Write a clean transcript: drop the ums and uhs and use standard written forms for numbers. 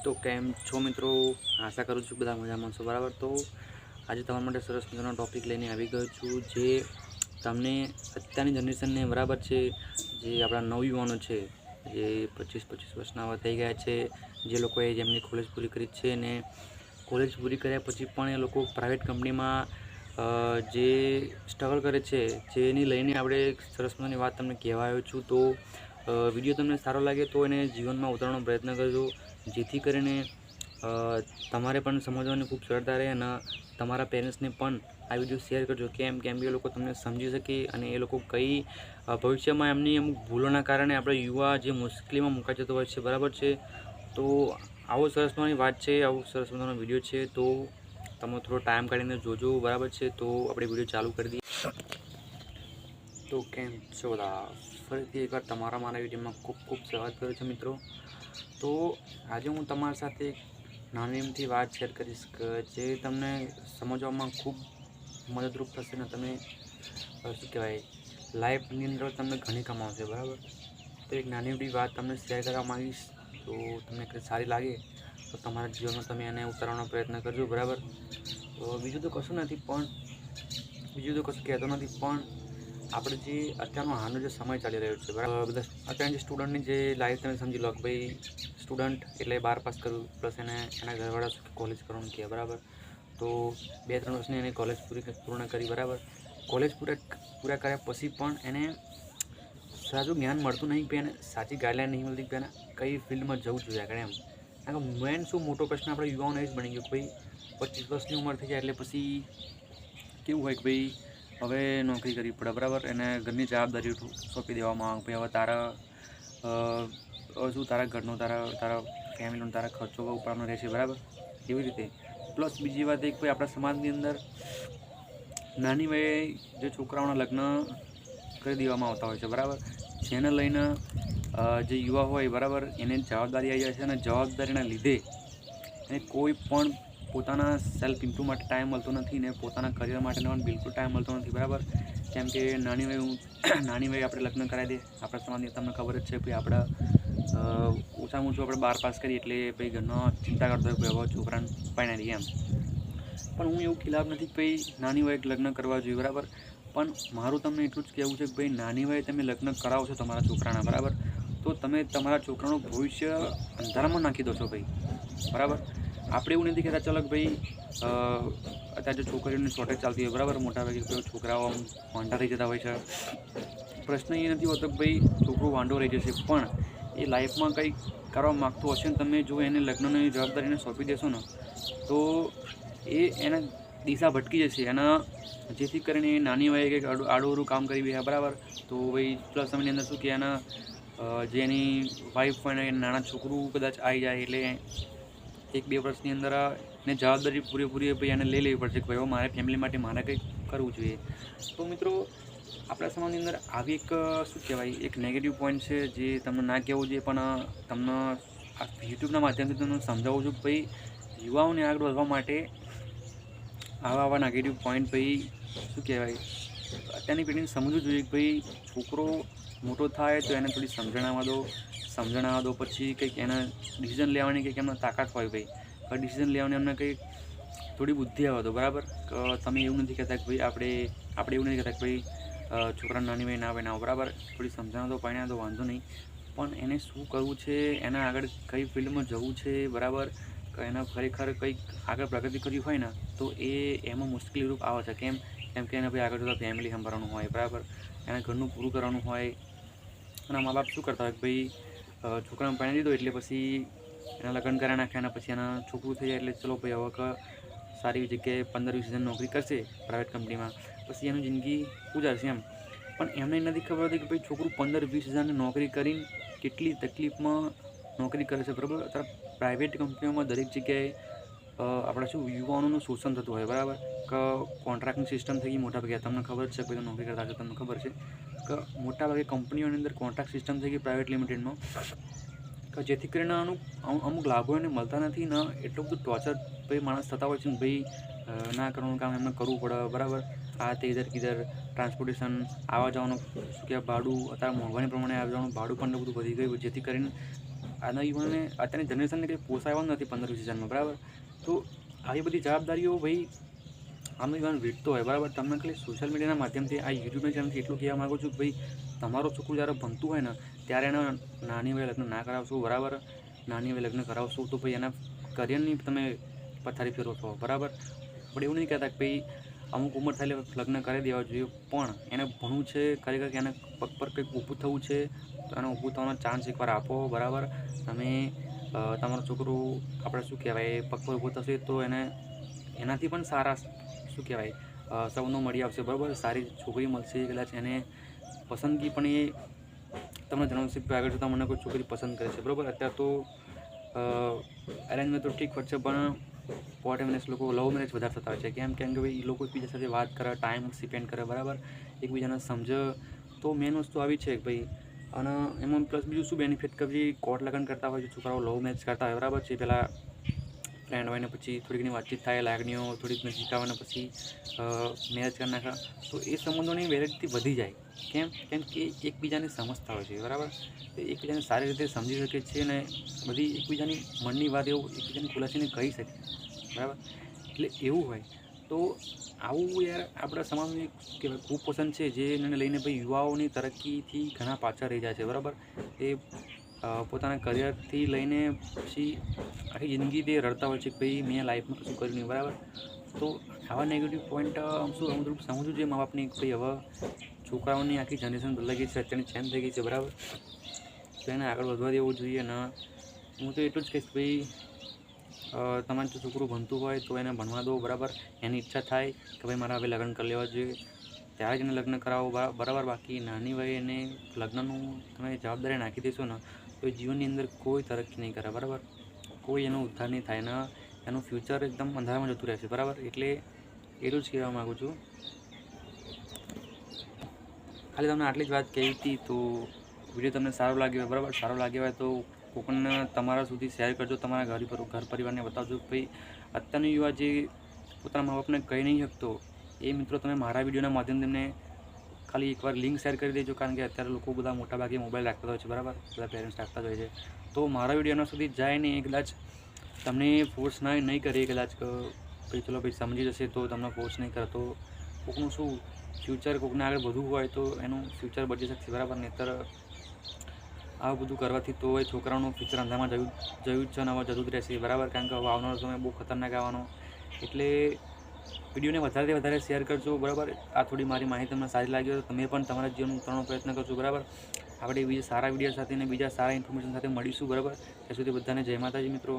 તો કેમ છો મિત્રો? આશા કરું છું બધા મજામાં છો, બરાબર। તો આજે તમારા માટે સરસ મજાનો ટૉપિક લઈને આવી ગયો છું, જે તમને અત્યારની જનરેશનને બરાબર છે, જે આપણા નવયુવાનો છે, જે 25 વર્ષના થઈ ગયા છે, જે લોકોએ જેમની કોલેજ પૂરી કરી છે ને કોલેજ પૂરી કર્યા પછી પણ એ લોકો પ્રાઇવેટ કંપનીમાં જે સ્ટ્રગલ કરે છે, જેની લઈને આપણે એક સરસ મજાની વાત તમને કહેવા આવ્યો છું। તો વિડીયો તમને સારો લાગે તો એને જીવનમાં ઉતારવાનો પ્રયત્ન કરજો, જેથી કરીને તમારે પણ સમજવાની ખૂબ સરળતા રહે અને તમારા પેરેન્ટ્સને પણ આ વિડીયો શેર કરજો, કેમ કે એ લોકો તમને સમજી શકે અને એ લોકો કઈ ભવિષ્યમાં એમની અમુક ભૂલોના કારણે આપણે યુવા જે મુશ્કેલીમાં મુકાઈ જતો હોય છે, બરાબર છે। તો આવો સરસ મજાની વાત છે, આવો સરસ મજાનો વિડીયો છે, તો તમે થોડો ટાઈમ કાઢીને જોજો, બરાબર છે। તો આપણે વિડીયો ચાલુ કરી દઈએ। તો કેમ છો બધા? ફરીથી એકવાર તમારા મારા વિડીયોમાં ખૂબ ખૂબ સ્વાગત કરું છું મિત્રો। તો આજે હું તમારી સાથે એક નાની એમથી વાત શેર કરીશ કે જે તમને સમજવામાં ખૂબ મદદરૂપ થશે ને તમે શું કહેવાય લાઈફની અંદર તમને ઘણી કમાવશે, બરાબર। તો એક નાની એવી વાત તમને શેર કરવા માગીશ, તો તમને કંઈ સારી લાગે તો તમારા જીવનમાં તમે એને ઉતારવાનો પ્રયત્ન કરજો, બરાબર। તો બીજું તો કશું કહેતો નથી, પણ આપણે જે અત્યારનો હાલનો જે સમય ચાલી રહ્યો છે, બરાબર, બધા અત્યારની જે સ્ટુડન્ટની જે લાઈફ તમે સમજી લો કે ભાઈ સ્ટુડન્ટ એટલે 12 પાસ કરવું પ્લસ એના ઘરવાળા શું કોલેજ કરવાનું કહે, બરાબર। તો 2-3 વર્ષની એને કોલેજ પૂર્ણ કરી, બરાબર। કોલેજ પૂરા કર્યા પછી પણ એને સાચું જ્ઞાન મળતું નહીં, કે એને સાચી ગાઈડલાઈન નહીં મળતી કે એને કઈ ફિલ્ડમાં જવું જોઈએ આગળ, એમ। કારણ કે મેન શું મોટો પ્રશ્ન આપણે યુવાઓને એ જ બની ગયો કે ભાઈ 25 વર્ષની ઉંમર થઈ જાય એટલે પછી કેવું હોય કે ભાઈ હવે નોકરી કરવી પડે, બરાબર। એને ઘરની જવાબદારી સોંપી દેવામાં આવે, ભાઈ હવે તારા ઘરનો તારા ફેમિલીનો તારા ખર્ચો ઉપાડવાનો રહેશે, બરાબર, એવી રીતે। પ્લસ બીજી વાત એક ભાઈ આપણા સમાજની અંદર નાની વયે જે છોકરાઓના લગ્ન કરી દેવામાં આવતા હોય છે, બરાબર, જેને લઈને જે યુવા હોય, બરાબર, એને જવાબદારી આવી જાય છે અને જવાબદારીના લીધે એને કોઈ પણ પોતાના સેલ્ફ ઇમ્પ્રૂવ માટે ટાઈમ મળતો નથી ને પોતાના કરિયર માટે પણ બિલકુલ ટાઈમ મળતો નથી, બરાબર। કેમ કે નાની વયે આપણે લગ્ન કરાવી દે આપણા સમાજની તમને ખબર જ છે, ભાઈ આપણા ઓછામાં ઓછું આપણે 12 પાસ કરીએ એટલે ભાઈ ઘરનો ચિંતા કરતો હોય કે હવે છોકરાને પરણાવી દઈએ, એમ। પણ હું એવું ખિલાફ નથી કે ભાઈ નાની વયે લગ્ન કરવા જોઈએ, બરાબર, પણ મારું તમને એટલું જ કહેવું છે કે ભાઈ નાની વયે તમે લગ્ન કરાવો છો તમારા છોકરાના, બરાબર, તો તમે તમારા છોકરાનું ભવિષ્ય અંધારામાં નાખી દો છો ભાઈ, બરાબર। આપણે એવું નથી કહેતા ચાલો કે ભાઈ અત્યારે જો છોકરીઓની શોર્ટેજ ચાલતી હોય, બરાબર, મોટાભાગે છોકરાઓ વાંઢા થઈ જતા હોય છે। પ્રશ્ન એ નથી હોતો કે ભાઈ છોકરો વાંઢો રહી જશે, પણ એ લાઈફમાં કંઈક કરવા માગતું હશે ને તમે જો એને લગ્નની જવાબદારીને સોંપી દેશો ને તો એના દિશા ભટકી જશે એના, જેથી કરીને નાની વયે કંઈક આડું કામ કરી બેસે, બરાબર। તો ભાઈ પ્લસ સમયની અંદર શું કે એના જે એની વાઈફ હોય ને નાના છોકરું કદાચ આવી જાય એટલે 1-2 વર્ષની અંદર એને જવાબદારી પૂરેપૂરી ભાઈ એને લઈ લેવી પડશે કે ભાઈ મારે ફેમિલી માટે મારે કંઈક કરવું જોઈએ। તો મિત્રો આપણા સમાજની અંદર આવી એક શું કહેવાય એક નેગેટિવ પોઈન્ટ છે જે તમને ના કહેવું જોઈએ, પણ તમને આ યુટ્યુબના માધ્યમથી તમને સમજાવું છું કે ભાઈ યુવાઓને આગળ વધવા માટે આવા નેગેટિવ પોઈન્ટ ભાઈ શું કહેવાય અત્યારની પેઢીને સમજવું જોઈએ કે ભાઈ છોકરો મોટો થાય તો એને થોડી સમજણ આવવા દો, પછી કંઈક એના ડિસિઝન લેવાની કંઈક એમને તાકાત હોય ભાઈ, ડિસિઝન લેવાની એમને કંઈક થોડી બુદ્ધિ આવવા દો, બરાબર। તમે એવું નથી કહેતા કે ભાઈ આપણે એવું નથી કહેતા કે ભાઈ છોકરાને નાની વયે ના બનાવો, બરાબર, થોડી સમજણ તો પરણ્યા તો વાંધો નહીં, પણ એને શું કરવું છે, એના આગળ કઈ ફિલ્ડમાં જવું છે, બરાબર, એના ખરેખર કંઈક આગળ પ્રગતિ કરવી હોય ને તો એમાં મુશ્કેલીરૂપ આવે છે, કેમ કે એને ભાઈ આગળ જતાં ફેમિલી સંભાળવાનું હોય, બરાબર, એને ઘરનું પૂરું કરવાનું હોય અને મા બાપ શું કરતા હોય કે ભાઈ છોકરાને પરણી દીધો એટલે પછી એના લગ્ન કરાવી નાખ્યા અને પછી એના છોકરું થઈ જાય એટલે ચલો ભાઈ હવે સારી જગ્યાએ 15-20 હજાર નોકરી કરશે પ્રાઇવેટ કંપનીમાં, પછી એની જિંદગી ગુજારશે, એમ। પણ એમને નથી ખબર હતી કે ભાઈ છોકરું 15-20 હજારની નોકરી કરીને કેટલી તકલીફમાં નોકરી કરે છે, બરાબર। અત્યારે પ્રાઇવેટ કંપનીઓમાં દરેક જગ્યાએ આપણે શું યુવાનોનું શોષણ થતું હોય, બરાબર, કે કોન્ટ્રાક્ટની સિસ્ટમ થઈ ગઈ મોટાભાગે, તમને ખબર છે કોઈ નોકરી કરતા હશે તમને ખબર છે કે મોટાભાગે કંપનીઓની અંદર કોન્ટ્રાક્ટ સિસ્ટમ થઈ ગઈ પ્રાઇવેટ લિમિટેડમાં, કે જેથી કરીને અમુક લાભો એને મળતા નથી ને એટલું બધું ટોર્ચર ભાઈ માણસ થતા હોય છે ને ભાઈ ના કરવાનું કામ એમને કરવું પડે, બરાબર। આ તે કિધર ટ્રાન્સપોર્ટેશન આવવા જવાનું શું કહેવાય ભાડું અત્યારે મોંઘવારી પ્રમાણે આવવા જવાનું ભાડું પણ બધું વધી ગયું, જેથી કરીને આના યુવાનોને અત્યારની જનરેશનને કંઈ પોસાવાનું નથી 15-20 હજારમાં, બરાબર. તો આવી બધી જવાબદારીઓ ભાઈ આનો યુવાન વીટતો હોય, બરાબર. તમને ખાલી સોશિયલ મીડિયાના માધ્યમથી આ યુટ્યુબના ચેનલથી એટલું કહેવા માગું છું કે ભાઈ તમારો છોકરું જ્યારે ભણતું હોય ને ત્યારે એને નાની વયે લગ્ન ના કરાવશો, બરાબર. નાની વયે લગ્ન કરાવશો તો ભાઈ એના કરિયરની તમે પથારી ફેરવો છો, બરાબર. પણ એવું નહીં કહેતા કે ભાઈ અમુક ઉંમર થાય એટલે લગ્ન કરી દેવા જોઈએ, પણ એને ભણવું છે, ખરેખર કે એને પગ પર કંઈક ઊભું થવું છે તો એને ઊભું થવાનો ચાન્સ એકવાર આપો, બરાબર. તમે તમારું છોકરું આપણે શું કહેવાય પગ પર ઊભું થશે તો એને એનાથી પણ સારા શું કહેવાય સૌનો મળી આવશે, બરાબર. સારી છોકરી મળશે, કદાચ એને પસંદગી પણ એ તમને જણાવશે કે આગળ જતાં મને કોઈ છોકરી પસંદ કરે છે, બરાબર. અત્યારે તો અરેન્જમેન્ટ તો ઠીક હોય છે, પણ પોર્ટેમનેસ લોકો લવ મેરેજ વધારે થતા હોય છે. કેમ કે ભાઈ એ લોકો એકબીજા સાથે વાત કરે, ટાઈમ સ્પેન્ડ કરે, બરાબર. એકબીજાને સમજે. તો મેઇન વસ્તુ આવી છે કે ભાઈ અને એમાં પ્લસ બીજું શું બેનિફિટ કે ભાઈ કોર્ટ લગ્ન કરતા હોય છે છોકરાઓ, લવ મેરેજ કરતા હોય, બરાબર છે. પહેલાં ફ્રેન્ડ હોય ને પછી થોડી ઘણી વાતચીત થાય, લાગણીઓ થોડીક નજીક આવે ને પછી મેરેજ કરી નાખે તો એ સંબંધોની વેલિડિટી વધી જાય. કેમ કે એકબીજાને સમજતા હોય છે, બરાબર. એકબીજાને સારી રીતે સમજી શકે છે ને બધી એકબીજાની મનની વાત એવું એકબીજાને ખુલાસીને કહી શકે, બરાબર. એટલે એવું હોય તો આવું યાર આપણા સમાજનું એક કહેવાય કુપોષણ છે જેને લઈને ભાઈ યુવાઓની તરક્કીથી ઘણા પાછળ રહી જાય છે, બરાબર. એ પોતાના કરિયરથી લઈને પછી આખી જિંદગી તે રડતા હોય છે કે ભાઈ મેં લાઈફમાં કશું કર્યું નહીં, બરાબર. તો આવા નેગેટિવ પોઈન્ટ સમજવું જોઈએ મા બાપની ભાઈ હવે છોકરાઓની આખી જનરેશન બદલાઈ ગઈ છે, અત્યારની ચેન્જ થઈ ગઈ છે, બરાબર. તો એને આગળ વધવા દેવું જોઈએ ને હું તો એટલું જ કહીશ ભાઈ તમારે જો છોકરું ભણતું હોય તો એને ભણવા દો, બરાબર. એની ઈચ્છા થાય કે ભાઈ મારા હવે લગ્ન કરી લેવા જોઈએ ત્યારે જ એને લગ્ન કરાવો, બરાબર. બાકી નાની વયે એને લગ્નનું તમે જવાબદારી નાખી દેશો ને તો જીવનની અંદર કોઈ તરક્કી નહીં કરે, બરાબર. કોઈ એનો ઉદ્ધાર નહીં થાય ને એનું ફ્યુચર એકદમ અંધારામાં જતું રહેશે, બરાબર. એટલે એટલું જ કહેવા માગું છું. ખાલી તમને આટલી જ વાત કહી હતી. તો વિડીયો તમને સારો લાગ્યો હોય, બરાબર. સારો લાગ્યો હોય તો કોઈપણને તમારા સુધી શેર કરજો, તમારા ઘર પરિવારને બતાવજો કે ભાઈ અત્યારનો યુવા જે પોતાના મા બાપને કહી નહીં શકતો એ મિત્રો તમે મારા વિડીયોના માધ્યમથી તેમને ખાલી એકવાર લિંક શેર કરી દેજો. કારણ કે અત્યારે લોકો બધા મોટાભાગે મોબાઈલ રાખતા હોય છે, બરાબર. બધા પેરેન્ટ્સ રાખતા જ હોય છે. તો મારા વિડીયો એના સુધી જાય ને કદાચ તમને ફોર્સ નહીં કરીએ, કદાચ ભાઈ ચલો ભાઈ સમજી જશે તો તમને ફોર્સ નહીં કરે તો કોકનું શું ફ્યુચર કોકને આગળ વધવું હોય તો એનું ફ્યુચર બચી શકશે, બરાબર. નહીંતર આવું બધું કરવાથી તો એ છોકરાઓનું ફ્યુચર અંધામાં જયું જ છે અને હવે જતું જ રહેશે, બરાબર. કારણ કે હવે આવનારો સમય બહુ ખતરનાક આવવાનો. એટલે વિડીયોને વધારે શેર કરજો, બરાબર. આ થોડી મારી માહિતી તમને સારી લાગી હોય તો તમે પણ તમારા જીવનનું ઉતારવાનો પ્રયત્ન કરજો, બરાબર. આપણે બીજા સારા વિડીયો સાથે અને બીજા સારા ઇન્ફોર્મેશન સાથે મળીશું, બરાબર. ત્યાં સુધી બધાને જય માતાજી મિત્રો.